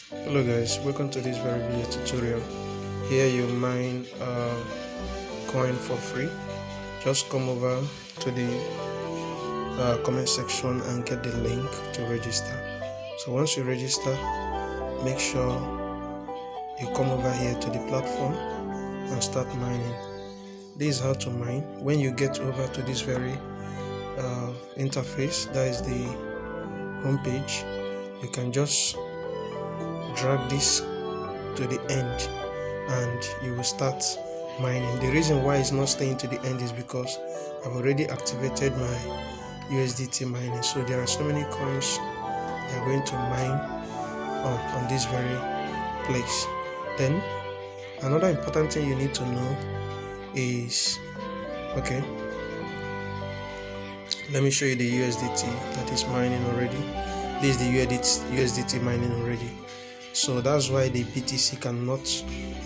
Hello guys, welcome to this very video tutorial. Here you mine coin for free. Just come over to the comment section and get the link to register. So once you register, make sure you come over here to the platform and start mining. This is how to mine. When you get over to this very interface, that is the home page, you can just drag this to the end and you will start mining. The reason why it's not staying to the end is because I've already activated my USDT mining, so there are so many coins they are going to mine on this very place. Then another important thing you need to know is, okay, let me show you the USDT that is mining already. This is the USDT mining already. So that's why the BTC cannot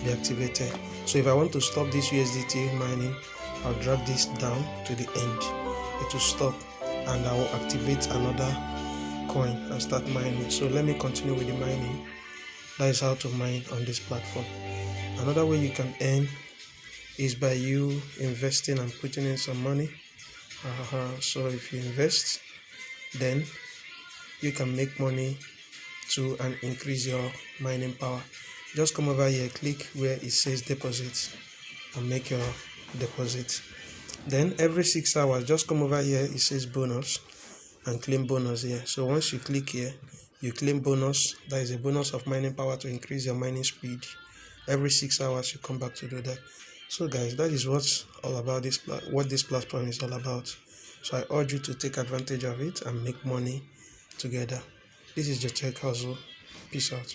be activated. So if I want to stop this USDT mining, I'll drag this down to the end. It will stop and I will activate another coin and start mining. So let me continue with the mining. That is how to mine on this platform. Another way you can earn is by you investing and putting in some money. So if you invest, then you can make money too and increase your mining power. Just come over here, click where it says deposit and make your deposit. Then every 6 hours, just come over here, it says bonus, and claim bonus here. So once you click here, you claim bonus. That is a bonus of mining power to increase your mining speed. Every 6 hours you come back to do that. So guys, that is what's all about what this platform is all about. So I urge you to take advantage of it and make money together. This is Jotec Hustle. Peace out.